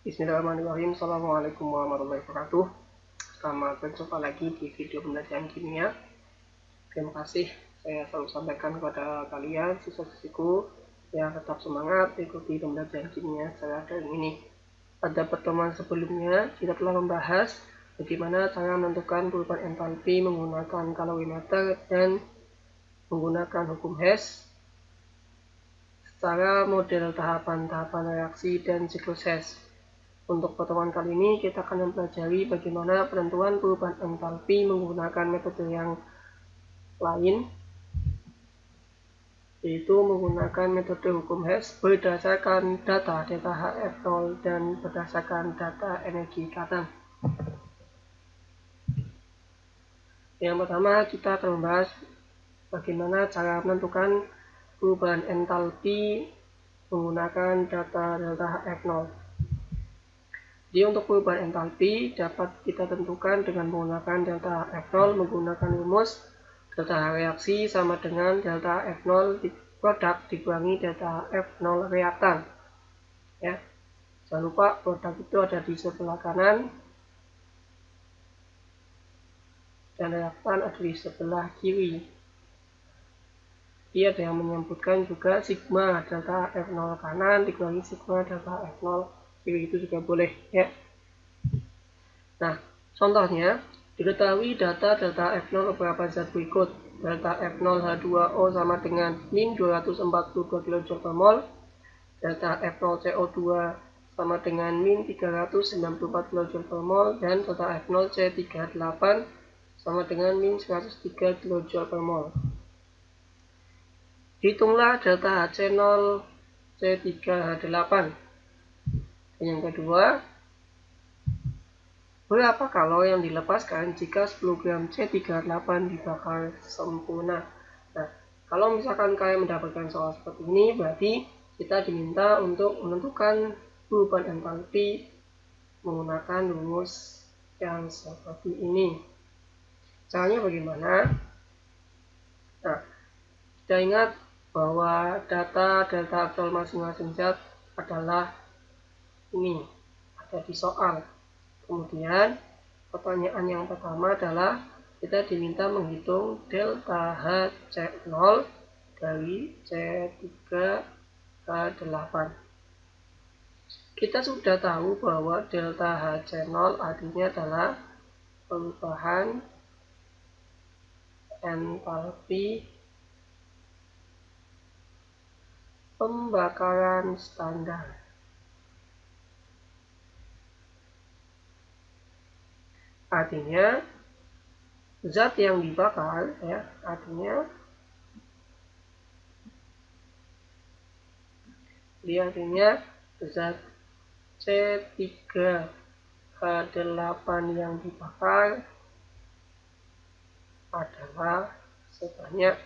Bismillahirrahmanirrahim. Assalamualaikum warahmatullahi wabarakatuh. Selamat berjumpa lagi di video pembelajaran kimia. Terima kasih saya selalu sampaikan kepada kalian siswa-siswiku yang tetap semangat ikuti pembelajaran kimia secara daring ini. Pada pertemuan sebelumnya kita telah membahas bagaimana cara menentukan perubahan entalpi menggunakan kalorimeter dan menggunakan hukum Hess secara model tahapan-tahapan reaksi dan siklus Hess. Untuk pertemuan kali ini kita akan mempelajari bagaimana penentuan perubahan entalpi menggunakan metode yang lain, yaitu menggunakan metode hukum Hess berdasarkan data delta HF0 dan berdasarkan data energi ikatan. Yang pertama kita akan membahas bagaimana cara menentukan perubahan entalpi menggunakan data delta HF0. Jadi untuk perubahan entalpi dapat kita tentukan dengan menggunakan delta F0 menggunakan rumus delta reaksi sama dengan delta F0 produk dikurangi delta F0 reaktan. Ya, jangan lupa produk itu ada di sebelah kanan dan reaktan ada di sebelah kiri. Dia ada yang menyebutkan juga sigma delta F0 kanan dikurangi sigma delta F0 kiri, itu juga boleh ya. Nah, contohnya diketahui data delta F0 beberapa zat berikut. Delta F0 H2O sama dengan min 242 kJ per mol. Delta F0 CO2 sama dengan min 394 kJ per mol dan delta F0 C38 sama dengan min 103 kJ per mol. Hitunglah delta HC0 C3H8. Dan yang kedua, berapa kalori yang dilepaskan jika 10 gram C38 dibakar sempurna? Nah, kalau misalkan kalian mendapatkan soal seperti ini, berarti kita diminta untuk menentukan perubahan entalpi menggunakan rumus yang seperti ini. Caranya bagaimana? Nah, kita ingat bahwa data delta F0 masing-masing zat adalah ini, ada di soal. Kemudian pertanyaan yang pertama adalah kita diminta menghitung delta HC0 dari C3H8. Kita sudah tahu bahwa delta HC0 artinya adalah perubahan entalpi pembakaran standar. Artinya zat yang dibakar ya, artinya zat C3H8 yang dibakar adalah sebanyak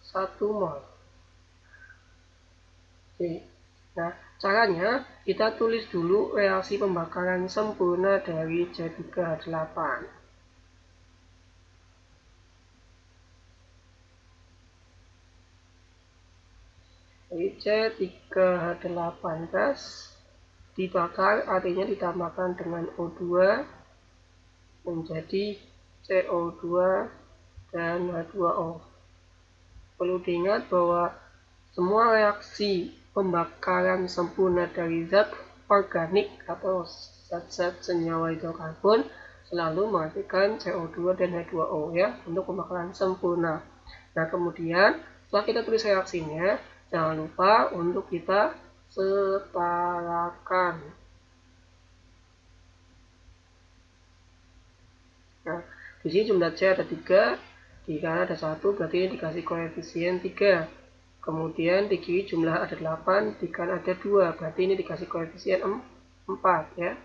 1 mol. Oke. Nah, caranya kita tulis dulu reaksi pembakaran sempurna dari C3H8. Jadi C3H8 gas dibakar artinya ditambahkan dengan O2 menjadi CO2 dan H2O. Perlu diingat bahwa semua reaksi pembakaran sempurna dari zat organik atau zat-zat senyawa hidrokarbon selalu menghasilkan CO2 dan H2O ya, untuk pembakaran sempurna. Nah, kemudian setelah kita tulis reaksinya, jangan lupa untuk kita setarakan. Nah, di sini jumlah C ada 3, di kanan ada 1, berarti ini dikasih koefisien 3. Kemudian di kiri jumlah ada 8, di kanan ada 2, berarti ini dikasih koefisien 4 ya.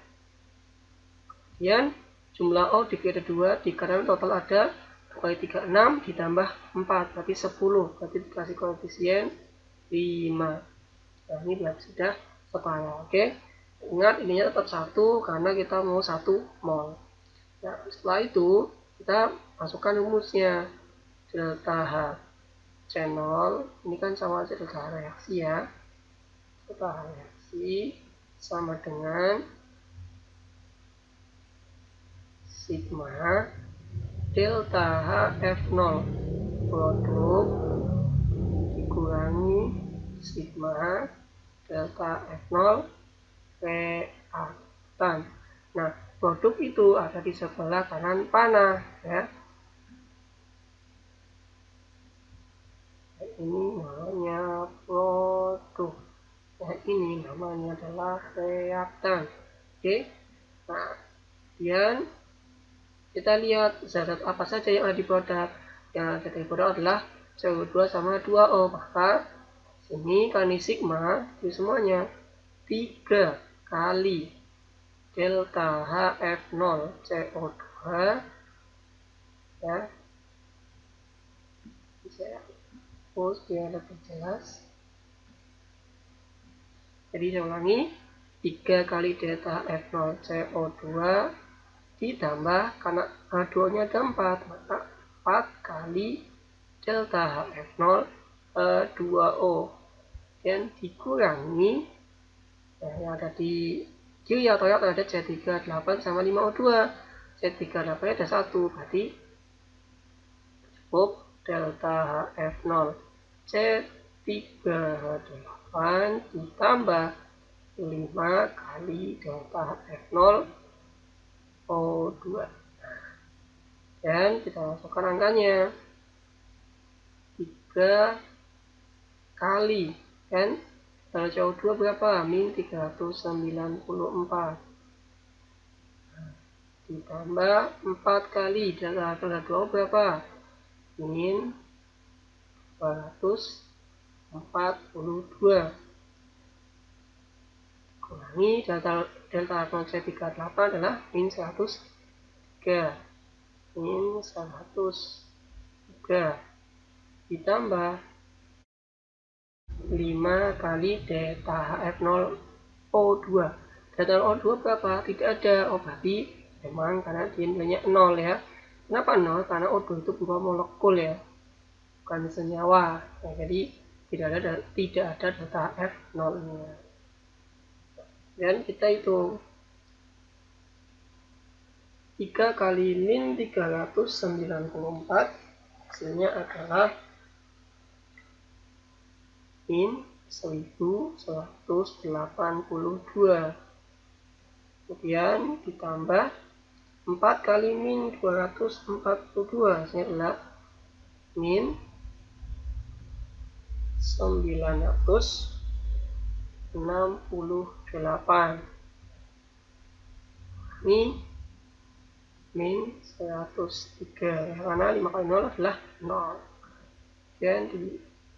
Kemudian jumlah O di kiri ada 2, di kanan total ada 2 kali 3, 6, ditambah 4, berarti 10, berarti dikasih koefisien 5. Nah, ini berarti sudah setara, oke. Ingat ininya tetap 1 karena kita mau 1 mol. Nah, setelah itu kita masukkan rumusnya. Delta HC0 ini kan sama aja delta reaksi ya. Delta reaksi sama dengan sigma delta HF0 produk dikurangi sigma delta F0 reaktan. Nah, produk itu ada di sebelah kanan panah ya. Ini namanya produk. Nah, ini namanya adalah reaktan. Oke. Nah, kemudian kita lihat zat apa saja yang ada di produk. Yang ada di produk adalah CO2 sama 2O. Maka sini kali sigma di semuanya 3 kali delta HF0 CO2 ya. Saya hapus biar lebih jelas. Jadi saya ulangi, 3 kali delta HF0 CO2 ditambah karena H2-nya ada 4, maka 4 kali delta HF0 2O dan dikurangi yang ada di kiri atau yang ada C38 sama 5O2. C38 ada 1, berarti cukup delta HF0 C3H8 ditambah 5 kali delta HF0 O2. Dan kita masukkan angkanya 3 kali kan. Kalau CO2 berapa? Min 394 ditambah 4 kali delta HF2 berapa? Min 242 kurangi delta HF0 C38 adalah min 103 ditambah 5 kali delta HF0 O2. Delta O2 berapa? Tidak ada. Oh, berarti memang karena dia nilainya 0 ya. Kenapa 0? Karena O2 itu berupa molekul ya, bukan senyawa. Nah, jadi tidak ada delta HF0 nya. Dan kita hitung 3 kali min 394 hasilnya adalah min 1182. Kemudian ditambah 4 kali min 242 hasilnya adalah min 968. Ini min 103 yang mana 5 kali 0 adalah 0. Dan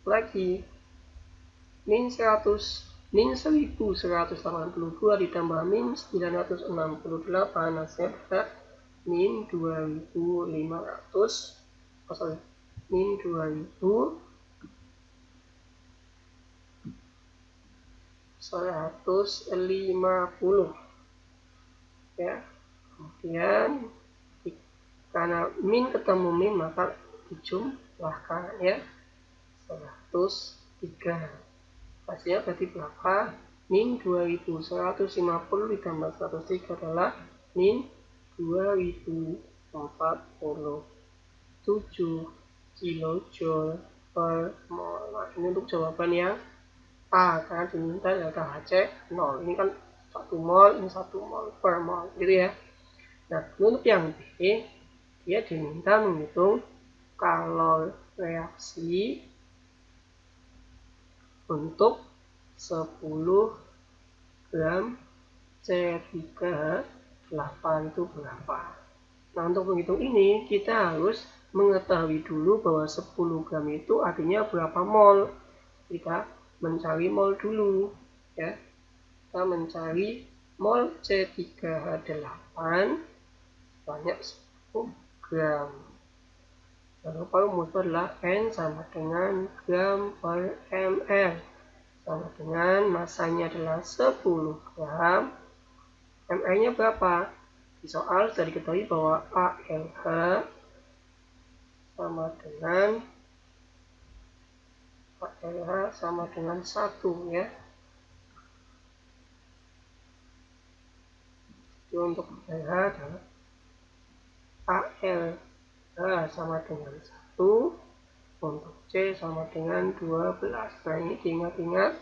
lagi min 1182 ditambah min 968 hasilnya adalah min 2500 min 2150 ya. Kemudian karena min ketemu min maka dijumlahkan ya 103. Hasilnya berarti berapa? Min 2150 ditambah 103 adalah min 2047 kilojoule per mol. Nah, ini untuk jawaban yang A karena diminta delta Hc 0. Ini kan 1 mol, ini 1 mol per mol gitu ya. Nah, untuk yang B dia diminta menghitung kalori reaksi untuk 10 gram C3H8 itu berapa. Nah, untuk menghitung ini kita harus mengetahui dulu bahwa 10 gram itu artinya berapa mol. Kita mencari mol dulu ya. Kita mencari mol C3H8 banyak 10 gram. Jangan lupa rumusnya adalah N sama dengan gram per ml sama dengan masanya adalah 10 gram. ml nya berapa? Di soal sudah diketahui bahwa ALH sama dengan 1 ya. Jadi untuk ALH adalah LH sama dengan 1, untuk C sama dengan 12. Nah, ini diingat-ingat.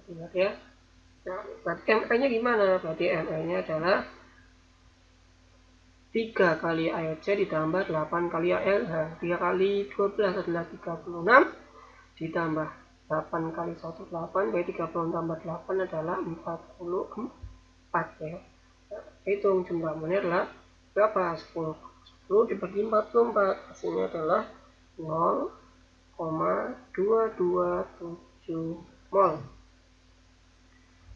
Ingat ya. Nah, berarti ML-nya gimana? Berarti ML-nya adalah 3 kali ALC ditambah 8 kali ALH. 3 kali 12 adalah 36, ditambah 8 kali 1, 8, berarti 30 tambah 8 adalah 44 ya. Nah, hitung jumlah molnya adalah berapa? 10. 10 dibagi 44, hasilnya adalah 0,227 mol.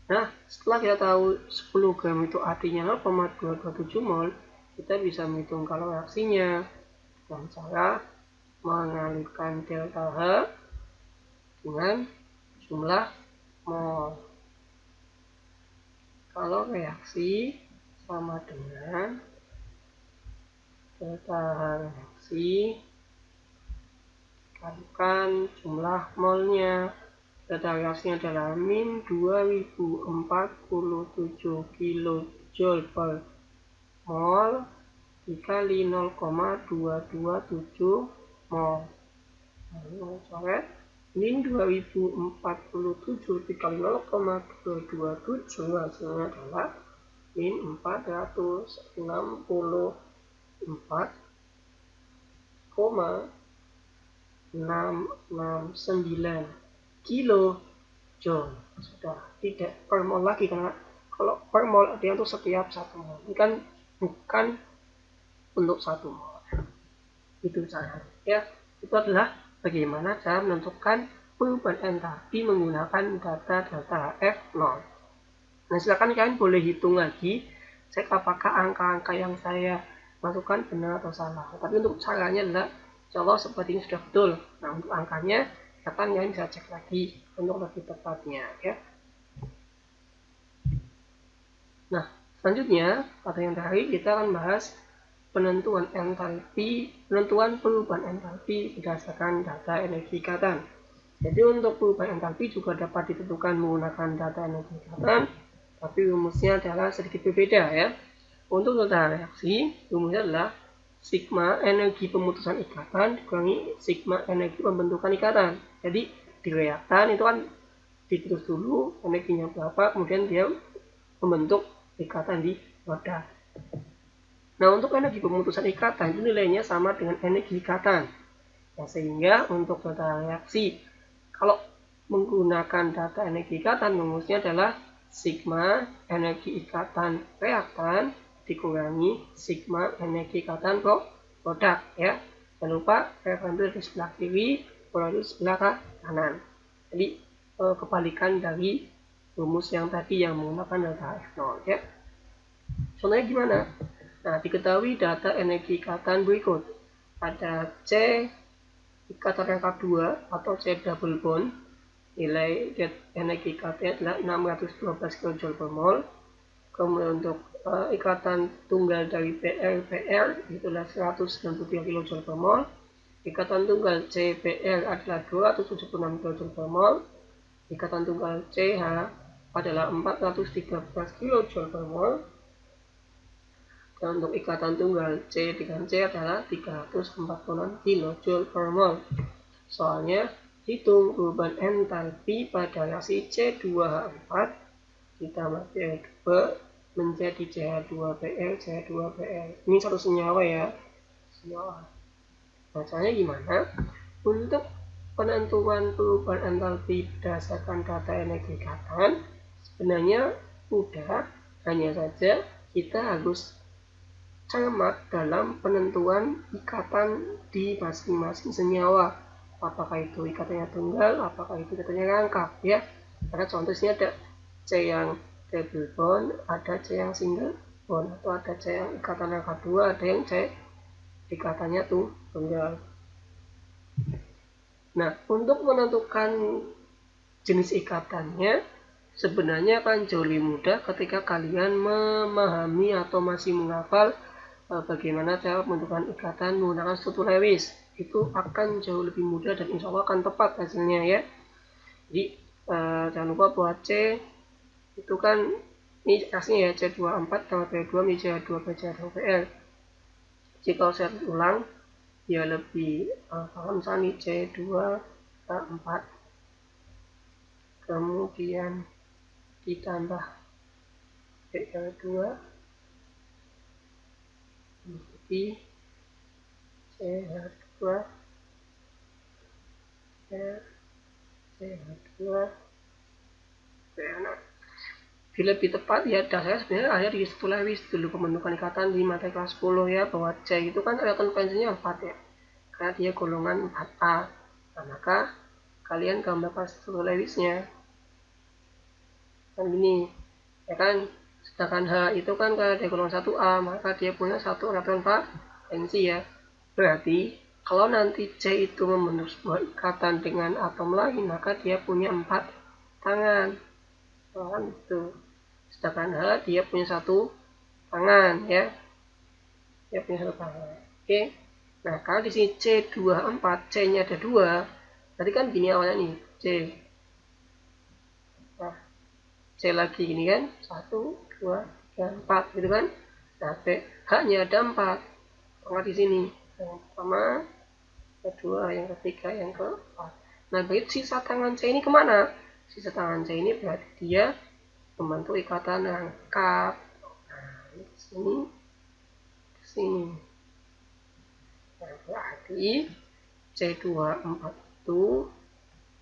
Nah, setelah kita tahu 10 gram itu artinya 0,227 mol, kita bisa menghitung kalau reaksinya dengan cara mengalihkan delta H dengan jumlah mol. Kalau reaksi sama dengan delta H reaksi kalikan jumlah molnya. Delta reaksinya adalah min 2047 kJ per mol dikali 0,227 mol. Lalu coret min 2047 dikali 0,227 hasilnya adalah min 464,669 kilojoule. Sudah tidak per mol lagi, karena kalau per mol artinya untuk setiap 1 mol. Ini kan bukan untuk 1 mol. Itu caranya ya. Itu adalah bagaimana cara menentukan perubahan entalpi menggunakan data delta F0. Nah, silakan kalian boleh hitung lagi cek apakah angka-angka yang saya masukkan benar atau salah. Tapi untuk caranya adalah insya seperti ini sudah betul. Nah, untuk angkanya silakan kalian bisa cek lagi untuk lebih tepatnya ya. Nah, selanjutnya pada yang terakhir kita akan bahas penentuan perubahan entalpi berdasarkan data energi ikatan. Jadi untuk perubahan entalpi juga dapat ditentukan menggunakan data energi ikatan, tapi rumusnya adalah sedikit berbeda ya. Untuk data reaksi, rumusnya adalah sigma energi pemutusan ikatan dikurangi sigma energi pembentukan ikatan. Jadi di reaktan itu kan diputus dulu energinya berapa, kemudian dia membentuk ikatan di wadah. Nah, untuk energi pemutusan ikatan itu nilainya sama dengan energi ikatan. Nah, sehingga untuk data reaksi, kalau menggunakan data energi ikatan, rumusnya adalah sigma energi ikatan reaktan dikurangi sigma energi ikatan produk ya. Jangan lupa reaktan itu di sebelah kiri, produk di sebelah kanan. Jadi kebalikan dari rumus yang tadi yang menggunakan delta F0 ya. Contohnya gimana? Nah, diketahui data energi ikatan berikut. Ada C ikatan rangka 2 atau C double bond. Nilai energi ikatnya adalah 612 kJ per mol. Kemudian untuk ikatan tunggal dari PR itulah 193 kJ per mol. Ikatan tunggal CPR adalah 276 kJ per mol. Ikatan tunggal CH adalah 413 kJ per mol. Dan untuk ikatan tunggal C dengan C adalah 346 kJ per mol. Soalnya hitung perubahan entalpi pada reaksi C2H4 ditambah PR2 menjadi CH2PR, CH2PR. Ini satu senyawa ya. Senyawa. Nah, caranya gimana? Untuk penentuan perubahan entalpi berdasarkan data energi ikatan sebenarnya mudah, hanya saja kita harus cermat dalam penentuan ikatan di masing-masing senyawa. Apakah itu ikatannya tunggal, apakah itu ikatannya rangkap ya. Karena contoh sini ada C yang double bond, ada C yang single bond, atau ada C yang ikatan rangkap 2, ada yang C ikatannya tunggal. Nah, untuk menentukan jenis ikatannya sebenarnya akan jauh lebih mudah ketika kalian memahami atau masih menghafal bagaimana cara menentukan ikatan menggunakan struktur Lewis. Itu akan jauh lebih mudah dan insya Allah akan tepat hasilnya ya. Jadi jangan lupa buat C itu kan Ini reaksinya ya, C24 tambah Br2 menjadi C2 Br2Br. Jika saya ulang, ya lebih paham misalnya C2H4 kemudian ditambah Br2 menjadi CH2 CH2 Br. Bila lebih tepat ya, dasarnya sebenarnya ada di situ Lewis dulu pembentukan ikatan di materi kelas 10 ya, bahwa C itu kan reaktan konvensinya 4 ya, karena dia golongan 4A. Nah, maka kalian gambarkan struktur Lewisnya kan gini ya kan, sedangkan H itu kan karena dia golongan 1A, maka dia punya satu reaktan valensi ya. Berarti kalau nanti C itu membentuk sebuah ikatan dengan atom lain, maka dia punya 4 tangan kan gitu. Sedangkan H dia punya satu tangan ya, dia punya satu tangan. Oke, nah kalau di sini C24 C-nya ada 2, berarti kan gini awalnya nih C, nah C lagi gini kan 1 2 3 4 gitu kan. Nah H-nya ada 4, maka di sini yang pertama, kedua, yang ketiga, yang keempat. Nah begitu sisa tangan C ini kemana? Sisa tangan C ini berarti dia membentuk ikatan rangkap. Nah, ini ke sini. Nah, berarti C24 itu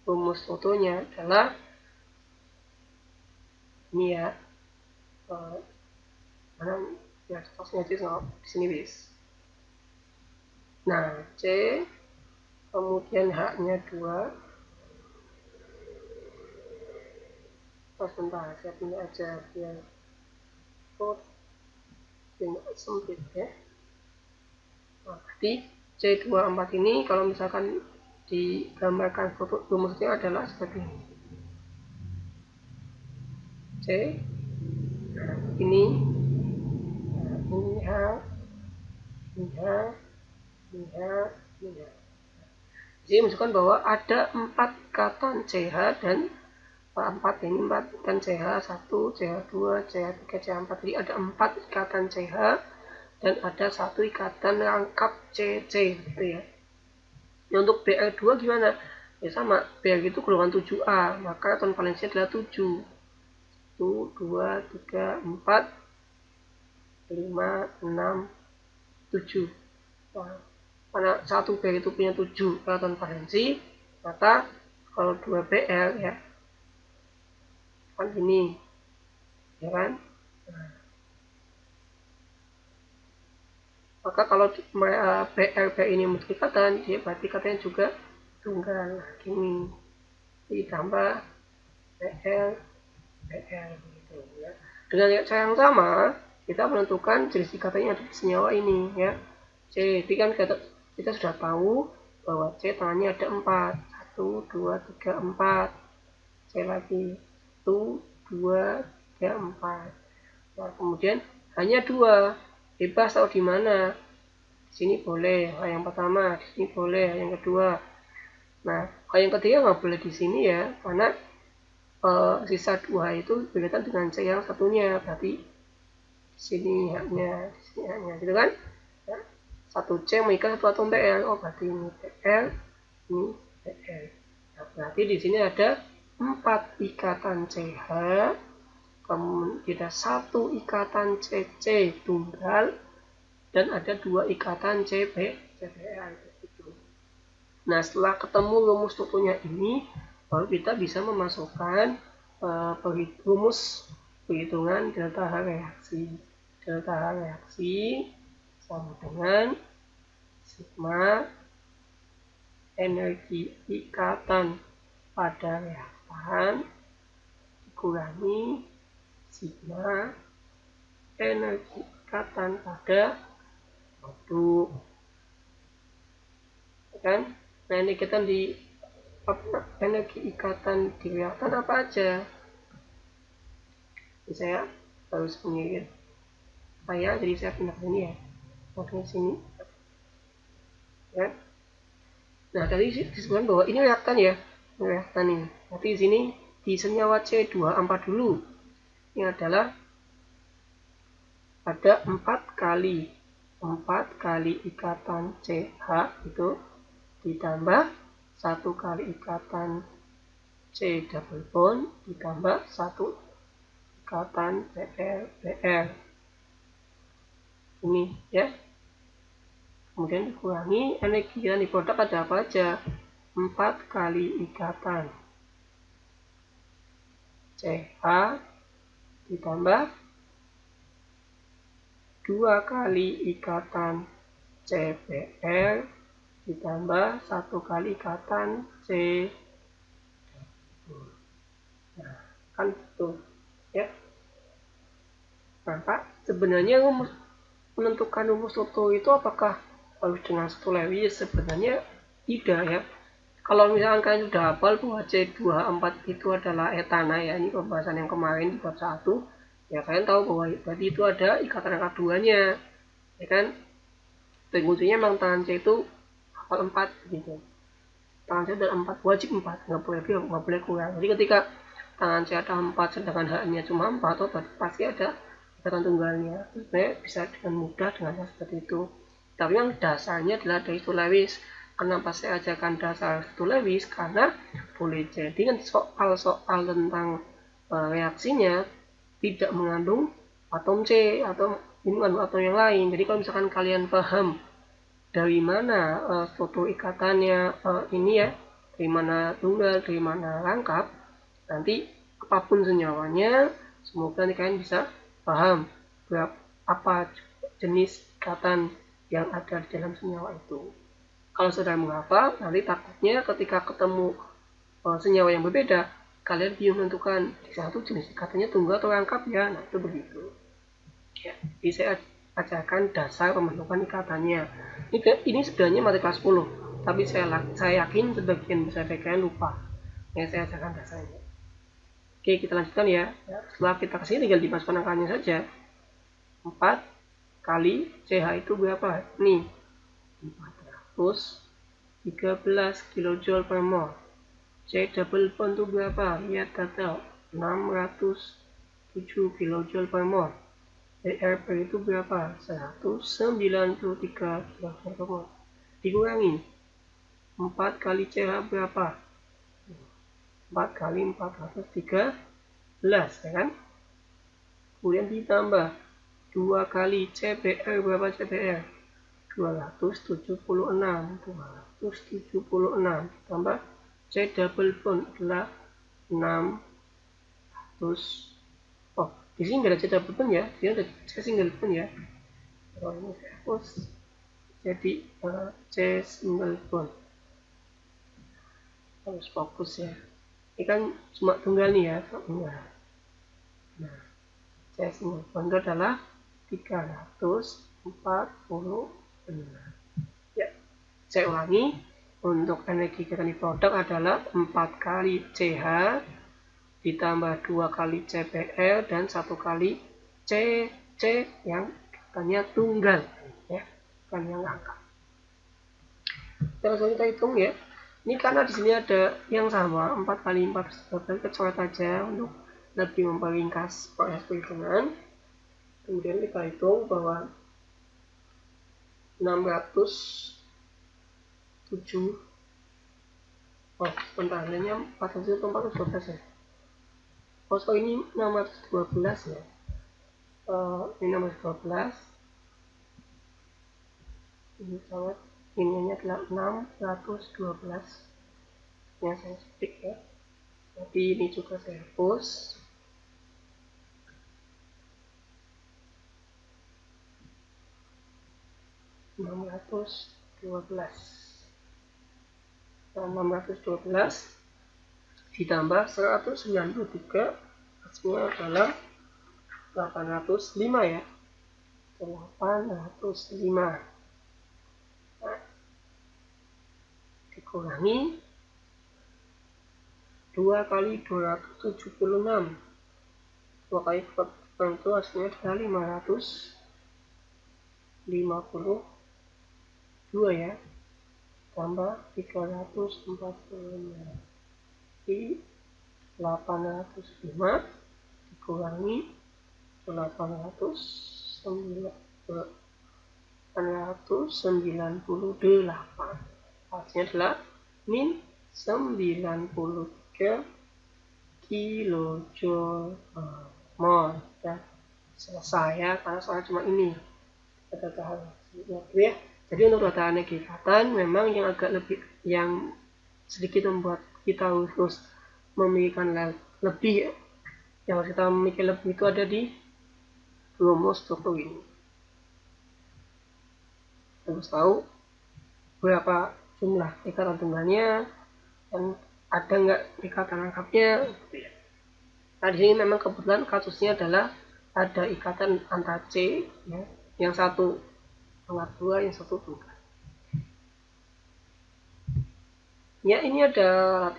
rumus fotonya adalah ini ya. Mana ya, stoknya di sini bis. Nah, C kemudian H-nya 2. Sebentar, saya pindah aja biar sempit ya. Nah, berarti C24 ini kalau misalkan digambarkan foto rumusnya adalah seperti ini. C ini H, ini H, ini H, ini H. Jadi menunjukkan bahwa ada 4 ikatan CH dan 4 ini 4 ikatan CH, 1, CH2, CH3, CH4. Jadi ada 4 ikatan CH dan ada 1 ikatan rangkap CC gitu ya. Nah, untuk Br2 gimana? Ya sama, Br itu golongan 7A, maka atom valensinya adalah 7. 1, 2, 3, 4, 5, 6, 7. Nah, karena 1 Br itu punya 7 atom valensi, maka kalau 2 Br ya kan gini ya kan. Nah, maka kalau BR ini membentuk ikatan, dia berarti katanya juga tunggal gini ditambah BR gitu ya. Dengan cara yang sama kita menentukan jenis ikatannya ada di senyawa ini ya. C, jadi kan kita sudah tahu bahwa C tangannya ada 4, 1, 2, 3, 4. C lagi 1, 2, 3, 4. Nah, kemudian hanya 2, bebas tahu di mana. Di sini boleh, yang pertama, di sini boleh, yang kedua. Nah, kalau yang ketiga nggak boleh di sini ya, karena sisa 2 itu berkaitan dengan C yang satunya, berarti di sini haknya, di sini haknya, gitu kan? Ya, 1C mengikat 1 atom Br, oh berarti ini Br, ini Br. Nah, berarti di sini ada 4 ikatan CH, kemudian ada 1 ikatan CC tunggal, dan ada 2 ikatan CBR gitu. Nah, setelah ketemu rumus strukturnya ini, baru kita bisa memasukkan rumus perhitungan delta H reaksi. Delta H reaksi sama dengan sigma energi ikatan pada reaktan dikurangi sigma energi ikatan pada produk. Kan? Nah, ini kita di energi ikatan di reaktan apa aja? Ini saya harus mengingat jadi saya pindah ke sini ya. Oke, sini. Ya. Nah, tadi disebutkan bahwa ini reaktan ya. Ini reaktan ini. Nanti di sini di senyawa C24 dulu. Ini adalah ada 4 kali ikatan CH itu ditambah 1 kali ikatan C double bond ditambah 1 ikatan BR. Ini ya. Kemudian dikurangi energi yang di produk ada apa aja? 4 kali ikatan CH ditambah 2 kali ikatan CBR ditambah 1 kali ikatan C. Nah, kan itu ya. Nah, Pak, sebenarnya menentukan rumus Toto itu apakah harus dengan satu Lewis? Sebenarnya tidak ya. Kalau misalkan kalian sudah hafal bahwa C24 itu adalah etana ya, ini pembahasan yang kemarin di bab 1, ya kalian tahu bahwa berarti itu ada ikatan angka 2-nya, ya kan? Dan kuncinya memang tangan C itu hafal 4 gitu. Tangan C ada 4, wajib 4, nggak boleh lebih, nggak boleh kurang. Jadi ketika tangan C ada 4 sedangkan H-nya cuma 4, atau pasti ada ikatan tunggalnya. Sebenarnya bisa dengan mudah dengan seperti itu. Tapi yang dasarnya adalah dari isu Lewis. Kenapa saya ajarkan dasar satu Lewis? Karena boleh jadi kan soal-soal tentang reaksinya tidak mengandung atom C atau ini mengandung atom yang lain. Jadi kalau misalkan kalian paham dari mana suatu ikatannya ini ya, dari mana tunggal, dari mana rangkap, nanti apapun senyawanya, semoga nanti kalian bisa paham apa jenis ikatan yang ada di dalam senyawa itu. Kalau sudah menghafal, nanti takutnya ketika ketemu senyawa yang berbeda, kalian bingung menentukan di satu jenis ikatannya tunggal atau rangkap ya. Nah, itu begitu. Ya, jadi saya ajarkan dasar pembentukan ikatannya. Ini sebenarnya materi kelas 10, tapi saya yakin sebagian besar kalian lupa. Ya, saya ajarkan dasarnya. Oke, kita lanjutkan ya. Setelah kita kesini tinggal dimasukkan angkanya saja. 4 kali CH itu berapa? Nih, 413 kJ per mol. C double bond itu berapa? Lihat data, 607 kJ per mol. RP itu berapa? 193 kJ per mol. Dikurangi 4 kali CH berapa? 4 kali 413, ya kan? Kemudian ditambah 2 kali CBR berapa CBR? 276 tambah C double bond adalah 600. Oh, di sini nggak ada C double bond ya, dia ada C single bond ya. Kalau ini saya hapus jadi C single bond. Harus fokus ya. Ini kan cuma tunggal nih ya, tunggal. Nah, C single bond itu adalah 340. Ya, saya ulangi, untuk energi ikatan di produk adalah 4 kali CH ditambah 2 kali CBR dan 1 kali C yang ikatannya tunggal ya, bukan yang angka. Langsung kita hitung ya. Ini karena di sini ada yang sama 4 kali 4 kita coret aja untuk lebih memperingkas proses perhitungan. Kemudian kita hitung bahwa 607, oh bentar, ini 400 atau 412 ya. Oh so ini 612 ya. Ini 612. Ini sangat ininya adalah 612 yang saya ketik ya. Jadi ini juga saya hapus. Nah, 612 ditambah 193 hasilnya adalah 805 ya. 805. Nah, dikurangi 2 kali 276. 2 kali 2 itu hasilnya adalah 552 ya, tambah 345 di 805 dikurangi 800 Hasilnya adalah min 93 kilojoule mol. Ya, selesai ya, karena soal cuma ini data ya. Jadi untuk data energi ikatan memang yang agak sedikit membuat kita harus memikirkan lebih, yang harus kita memikir lebih itu ada di rumus struktur ini. Harus tahu berapa jumlah ikatan tunggalnya dan ada nggak ikatan lengkapnya. Nah di sini memang kebetulan kasusnya adalah ada ikatan antara C ya, yang satu angkat 2, yang satu tunggal. Ya, ini ada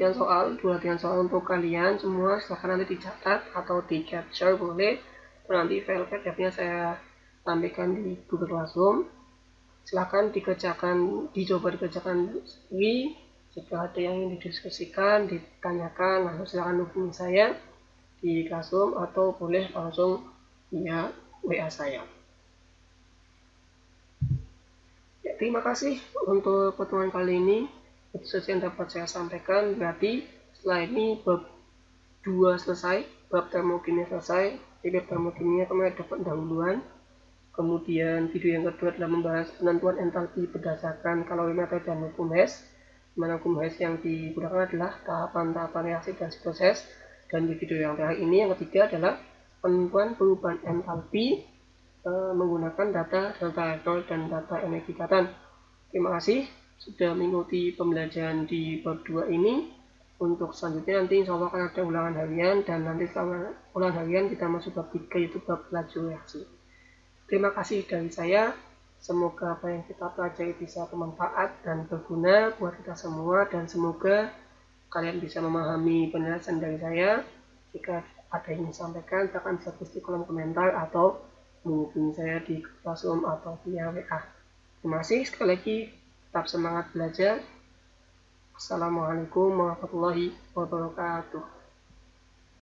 dua latihan soal untuk kalian semua. Silahkan nanti dicatat atau di capture boleh. Nanti file PDF-nya saya tampilkan di Google Classroom. Silahkan dicoba dikerjakan sendiri. Jika ada yang ingin didiskusikan, ditanyakan, langsung silahkan hubungi saya di Classroom atau boleh langsung via WA saya. Ya, terima kasih untuk pertemuan kali ini. Itu saja yang dapat saya sampaikan. Berarti setelah ini bab 2 selesai, bab termokimia selesai. Di bab termokimia kemarin dapat pendahuluan. Kemudian video yang kedua adalah membahas penentuan entalpi berdasarkan kalorimeter dan hukum Hess. Mana hukum Hess yang digunakan adalah tahapan-tahapan reaksi dan proses. Dan di video yang terakhir ini yang ketiga adalah penentuan perubahan entalpi menggunakan data error dan data energi ikatan. Terima kasih sudah mengikuti pembelajaran di bab 2 ini. Untuk selanjutnya nanti insya Allah akan ada ulangan harian, dan nanti setelah ulangan harian kita masuk bab 3 yaitu bab laju reaksi. Terima kasih dari saya. Semoga apa yang kita pelajari bisa bermanfaat dan berguna buat kita semua, dan semoga kalian bisa memahami penjelasan dari saya. Jika ada yang ingin sampaikan, silahkan bisa tulis di kolom komentar atau menghubungi saya di Classroom atau via WA. Terima kasih sekali lagi. Tetap semangat belajar. Assalamualaikum warahmatullahi wabarakatuh.